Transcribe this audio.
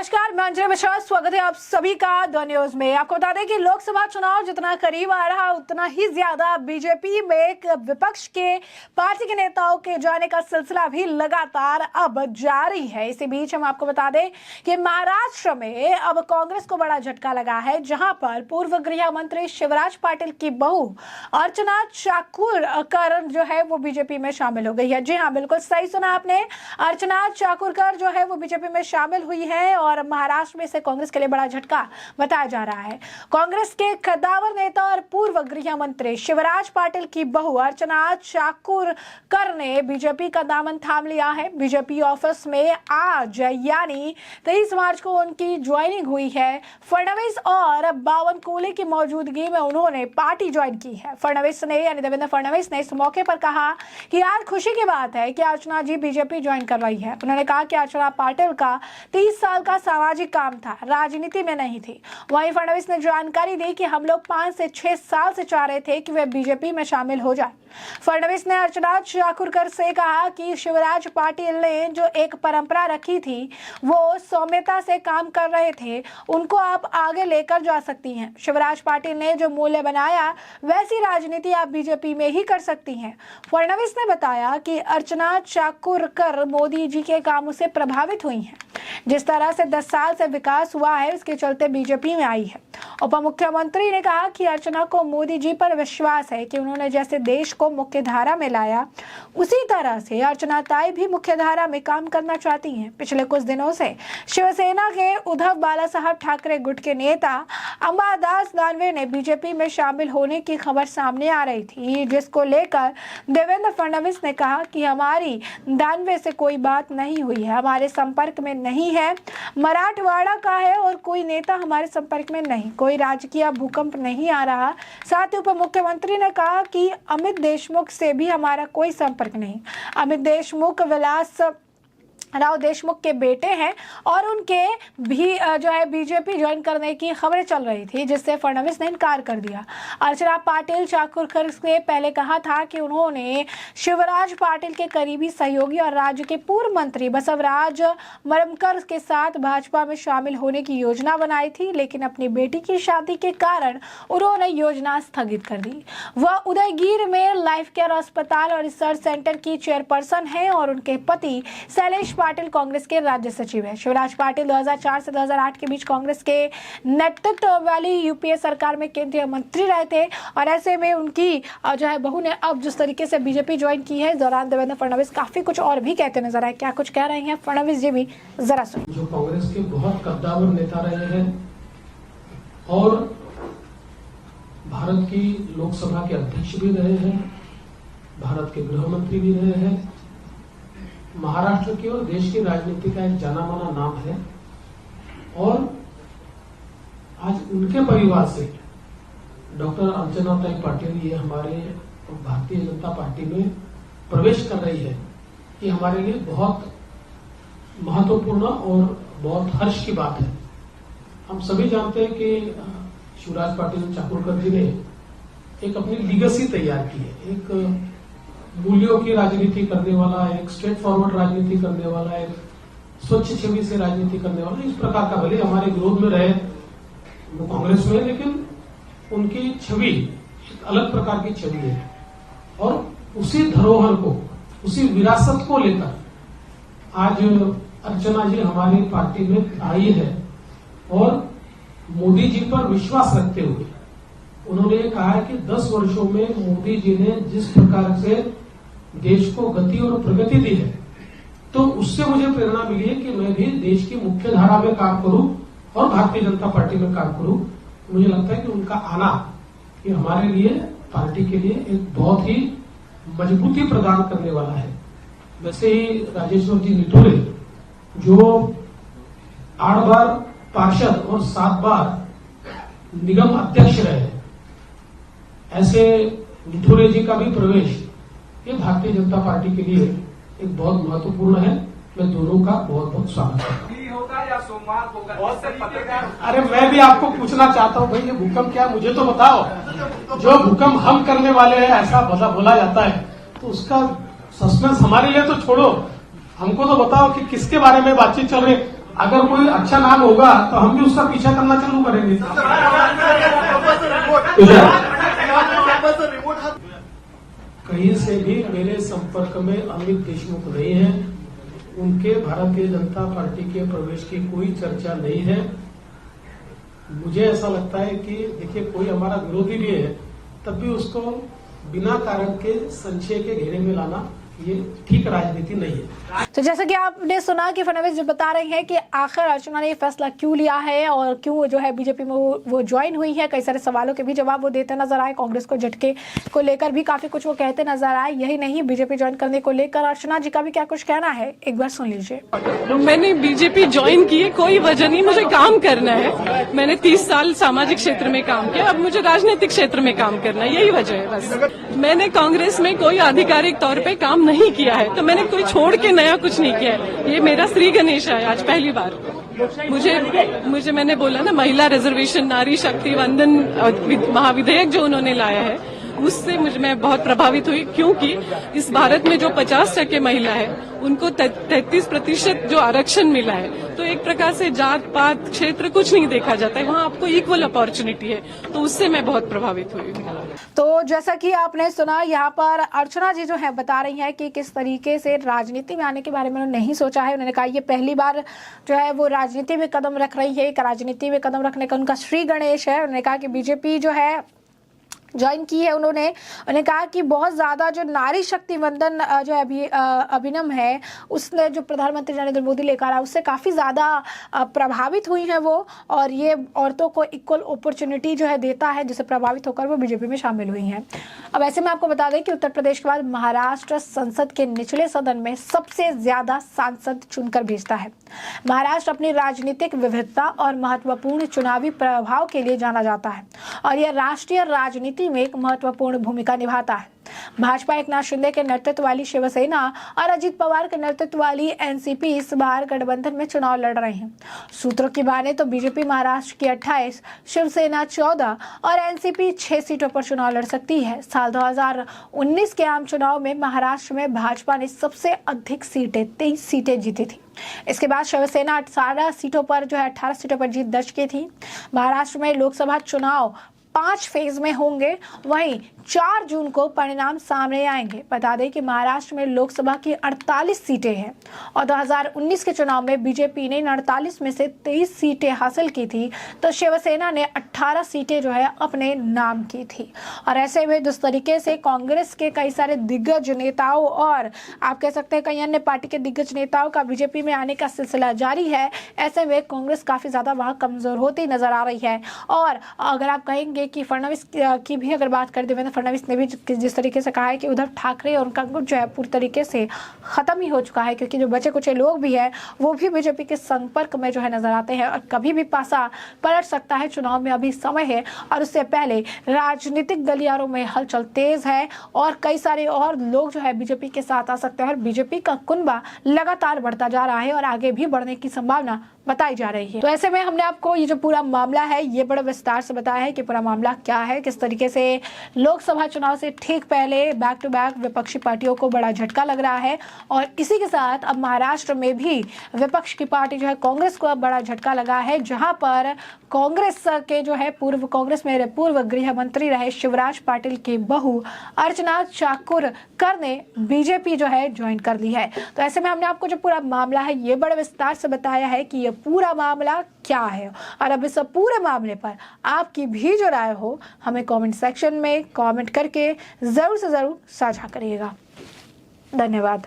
नमस्कार, मैं अंजलि मिश्रा। स्वागत है आप सभी का द न्यूज में। आपको बता दें कि लोकसभा चुनाव जितना करीब आ रहा उतना ही ज्यादा बीजेपी में विपक्ष के पार्टी के नेताओं के जाने का सिलसिला भी लगातार अब जारी है। इसी बीच हम आपको बता दें कि महाराष्ट्र में अब कांग्रेस को बड़ा झटका लगा है, जहां पर पूर्व गृह मंत्री शिवराज पाटिल की बहू अर्चना चाकूरकर जो है वो बीजेपी में शामिल हो गई है। जी हाँ, बिल्कुल सही सुना आपने। अर्चना चाकूरकर जो है वो बीजेपी में शामिल हुई है और महाराष्ट्र में से कांग्रेस के लिए बड़ा झटका बताया जा रहा है। कांग्रेस के कद्दावर नेता और पूर्व गृह मंत्री शिवराज पाटिल की बहू अर्चना चाकूरकर ने बीजेपी का दामन थाम लिया है। बीजेपी ऑफिस में आज यानी 23 मार्च को उनकी ज्वाइनिंग हुई है। फडणवीस और बावनकुले की मौजूदगी में उन्होंने पार्टी ज्वाइन की है। फडणवीस ने यानी देवेंद्र फडणवीस ने इस मौके पर कहा कि आज खुशी की बात है कि अर्चना जी बीजेपी ज्वाइन कर रही है। उन्होंने कहा कि अर्चना पाटिल का 30 साल का सामाजिक काम था, राजनीति में नहीं थी। वहीं फडणवीस ने जानकारी दी कि हम लोग 5 से 6 साल से चाह रहे थे कि वे बीजेपी में शामिल हो जाए। फडणवीस ने अर्चना चाकूरकर से कहा कि शिवराज पाटिल ने जो एक परंपरा रखी थी वो सौम्यता से काम कर रहे थे, उनको आप आगे लेकर जा सकती हैं। शिवराज पाटिल ने जो मूल्य बनाया वैसी राजनीति आप बीजेपी में ही कर सकती हैं। फडणवीस ने बताया कि अर्चना चाकूरकर मोदी जी के कामों से प्रभावित हुई हैं। जिस तरह से 10 साल से विकास हुआ है उसके चलते बीजेपी में आई है। उप मुख्यमंत्री ने कहा कि अर्चना को मोदी जी पर विश्वास है कि उन्होंने जैसे देश को मुख्यधारा में लाया उसी तरह से अर्चना ताई भी मुख्यधारा में काम करना चाहती हैं। पिछले कुछ दिनों से शिवसेना के उद्धव बालासाहब ठाकरे गुट के नेता अंबादास दानवे ने बीजेपी में शामिल होने की खबर सामने आ रही थी, जिसको लेकर देवेंद्र फडणवीस ने कहा कि हमारी दानवे से कोई बात नहीं हुई है, हमारे संपर्क में नहीं है, मराठवाड़ा का है और कोई नेता हमारे संपर्क में नहीं, कोई राजकीय भूकंप नहीं आ रहा। साथ ही उप मुख्यमंत्री ने कहा कि अमित देशमुख से भी हमारा कोई संपर्क नहीं। अमित देशमुख विलास राव देशमुख के बेटे हैं और उनके भी जो है बीजेपी ज्वाइन करने की खबरें चल रही थी, जिससे फडणवीस ने इनकार कर दिया। अर्चना पाटिल चाकूरकर ने पहले कहा था कि उन्होंने शिवराज पाटिल के करीबी सहयोगी और राज्य के पूर्व मंत्री बसवराज मरमकर के साथ भाजपा में शामिल होने की योजना बनाई थी, लेकिन अपनी बेटी की शादी के कारण उन्होंने योजना स्थगित कर दी। वह उदयगिर में लाइफ केयर अस्पताल और रिसर्च सेंटर की चेयरपर्सन है और उनके पति शैलेश पाटिल कांग्रेस के राज्य सचिव है। शिवराज पाटिल 2004 से 2008 के बीच कांग्रेस के नेतृत्व वाली यूपीए सरकार में केंद्रीय मंत्री रहे थे और ऐसे में उनकी जो है बहू ने अब जिस तरीके से बीजेपी ज्वाइन की है, इस दौरान देवेंद्र फडणवीस काफी कुछ और भी कहते नजर आए। क्या कुछ कह रहे हैं फडणवीस जी भी, जरा सुनिए। जो कांग्रेस के बहुत कद्दावर नेता रहे हैं और भारत की लोकसभा के अध्यक्ष भी रहे हैं, भारत के गृह मंत्री भी रहे हैं, महाराष्ट्र की और देश की राजनीति का एक जाना माना नाम है और आज उनके परिवार से डॉक्टर अर्चना ताई पाटिल ये हमारे भारतीय जनता पार्टी में प्रवेश कर रही है। ये हमारे लिए बहुत महत्वपूर्ण और बहुत हर्ष की बात है। हम सभी जानते हैं कि शिवराज पाटिल चाकूरकर जी ने एक अपनी लीगेसी तैयार की है, एक मूल्यों की राजनीति करने वाला, एक स्ट्रेट फॉरवर्ड राजनीति करने वाला, एक स्वच्छ छवि से राजनीति करने वाला, इस प्रकार का भले हमारे विरोध में रहे वो कांग्रेस में, लेकिन उनकी छवि एक अलग प्रकार की छवि है और उसी धरोहर को, उसी विरासत को लेकर आज अर्चना जी हमारी पार्टी में आई है और मोदी जी पर विश्वास रखते हुए उन्होंने ये कहा है कि 10 वर्षों में मोदी जी ने जिस प्रकार से देश को गति और प्रगति दी है, तो उससे मुझे प्रेरणा मिली है कि मैं भी देश की मुख्य धारा में काम करूं और भारतीय जनता पार्टी में काम करूं। मुझे लगता है कि उनका आना ये हमारे लिए, पार्टी के लिए एक बहुत ही मजबूती प्रदान करने वाला है। वैसे ही राजेश्वर जी निठुरे जो 8 बार पार्षद और 7 बार निगम अध्यक्ष रहे, ऐसे निठुरे जी का भी प्रवेश ये भारतीय जनता पार्टी के लिए एक बहुत महत्वपूर्ण है। मैं दोनों का बहुत बहुत स्वागत करता हूँ। होगा या सोमवार होगा? बहुत से पत्रकार। अरे मैं भी आपको पूछना चाहता हूँ भाई, ये भूकंप क्या मुझे तो बताओ। जो भूकंप हम करने वाले हैं ऐसा बोला जाता है, तो उसका सस्पेंस हमारे लिए तो छोड़ो, हमको तो बताओ कि किसके बारे में बातचीत चल रही है। अगर कोई अच्छा नाम होगा तो हम भी उसका पीछा करना चालू करेंगे। कहीं से भी मेरे संपर्क में अमित देशमुख नहीं है, उनके भारतीय जनता पार्टी के प्रवेश की कोई चर्चा नहीं है। मुझे ऐसा लगता है कि देखिए, कोई हमारा विरोधी भी है तब भी उसको बिना कारण के संशय के घेरे में लाना ये ठीक राजनीति नहीं है। तो जैसा कि आपने सुना कि फडणवीस जो बता रहे हैं कि आखिर अर्चना ने ये फैसला क्यों लिया है और क्यों जो है बीजेपी में वो ज्वाइन हुई है। कई सारे सवालों के भी जवाब वो देते नजर आए। कांग्रेस को झटके को लेकर भी काफी कुछ वो कहते नजर आए। यही नहीं, बीजेपी ज्वाइन करने को लेकर अर्चना जी का भी क्या कुछ कहना है, एक बार सुन लीजिए। मैंने बीजेपी ज्वाइन की है, कोई वजह नहीं, मुझे काम करना है। मैंने 30 साल सामाजिक क्षेत्र में काम किया, अब मुझे राजनीतिक क्षेत्र में काम करना है, यही वजह है बस। मैंने कांग्रेस में कोई आधिकारिक तौर पे काम नहीं किया है, तो मैंने कोई छोड़ के नया कुछ नहीं किया है। ये मेरा श्री गणेश है आज पहली बार। मुझे मैंने बोला ना, महिला रिजर्वेशन, नारी शक्ति वंदन महाविधेयक जो उन्होंने लाया है उससे मैं बहुत प्रभावित हुई, क्योंकि इस भारत में जो 50% महिला है उनको 33% जो आरक्षण मिला है, तो एक प्रकार से जात पात क्षेत्र कुछ नहीं देखा जाता है, वहाँ आपको इक्वल अपॉर्चुनिटी है, तो उससे मैं बहुत प्रभावित हुई। तो जैसा कि आपने सुना, यहाँ पर अर्चना जी जो है बता रही हैं कि किस तरीके से राजनीति में आने के बारे में उन्होंने नहीं सोचा है। उन्होंने कहा ये पहली बार जो है वो राजनीति में कदम रख रही है, राजनीति में कदम रखने का उनका श्री गणेश है। उन्होंने कहा कि बीजेपी जो है ज्वाइन की है उन्होंने कहा कि बहुत ज़्यादा जो नारी शक्ति वंदन जो अभिनव है, उसने जो प्रधानमंत्री नरेंद्र मोदी लेकर आया उससे काफ़ी ज़्यादा प्रभावित हुई है वो, और ये औरतों को इक्वल अपॉर्चुनिटी जो है देता है, जिससे प्रभावित होकर वो बीजेपी में शामिल हुई हैं। अब ऐसे में आपको बता दें कि उत्तर प्रदेश के बाद महाराष्ट्र संसद के निचले सदन में सबसे ज़्यादा सांसद चुनकर भेजता है। महाराष्ट्र अपनी राजनीतिक विविधता और महत्वपूर्ण चुनावी प्रभाव के लिए जाना जाता है और यह राष्ट्रीय राजनीति में एक महत्वपूर्ण भूमिका निभाता है। भाजपा एकनाथ शिंदे के नेतृत्व वाली शिवसेना और अजित पवार के नेतृत्व वाली एनसीपी इस बार गठबंधन में चुनाव लड़ रहे हैं। सूत्रों की माने तो बीजेपी महाराष्ट्र की 28, शिवसेना 14 और एनसीपी 6 सीटों पर चुनाव लड़ सकती है। साल 2019 के आम चुनाव में महाराष्ट्र में भाजपा ने सबसे अधिक सीटें 23 सीटें जीती थी। इसके बाद शिवसेना 18 सीटों पर जीत दर्ज की थी। महाराष्ट्र में लोकसभा चुनाव 5 फेज में होंगे, वहीं 4 जून को परिणाम सामने आएंगे। बता दें कि महाराष्ट्र में लोकसभा की 48 सीटें हैं और 2019 के चुनाव में बीजेपी ने इन 48 में से 23 सीटें हासिल की थी, तो शिवसेना ने 18 सीटें जो है अपने नाम की थी। और ऐसे में जिस तरीके से कांग्रेस के कई सारे दिग्गज नेताओं और आप कह सकते हैं कई अन्य पार्टी के दिग्गज नेताओं का बीजेपी में आने का सिलसिला जारी है, ऐसे में कांग्रेस काफी ज्यादा वहां कमजोर होती नजर आ रही है। और अगर आप कहेंगे कि फडणवीस की भी अगर बात कर दें, फडणवीस ने भी जिस तरीके से कहा है कि उद्धव ठाकरे और उनका गुट जो है पूरी तरीके से खत्म ही हो चुका है, क्योंकि जो बचे कुछ लोग भी हैं वो भी बीजेपी के संपर्क में जो है नजर आते हैं और कभी भी पासा पलट सकता है। चुनाव में अभी समय है और उससे पहले राजनीतिक गलियारों में हलचल तेज है और कई सारे और लोग जो है बीजेपी के साथ आ सकते हैं और बीजेपी का कुनबा लगातार बढ़ता जा रहा है और आगे भी बढ़ने की संभावना बताई जा रही है। तो ऐसे में हमने आपको ये जो पूरा मामला है ये बड़े विस्तार से बताया है कि पूरा मामला क्या है, किस तरीके से लोकसभा चुनाव से ठीक पहले बैक टू बैक विपक्षी पार्टियों को बड़ा झटका लग रहा है और इसी के साथ अब महाराष्ट्र में भी विपक्ष की पार्टी जो है कांग्रेस को अब बड़ा झटका लगा है, जहां पर कांग्रेस के जो है कांग्रेस में पूर्व गृह मंत्री रहे शिवराज पाटिल की बहू अर्चना चाकुरकर ने बीजेपी जो है ज्वाइन कर ली है। तो ऐसे में हमने आपको जो पूरा मामला है ये बड़े विस्तार से बताया है कि ये पूरा मामला क्या है और अब इस पूरे मामले पर आपकी भी जो राय हो हमें कमेंट सेक्शन में कमेंट करके जरूर से जरूर साझा करिएगा। धन्यवाद।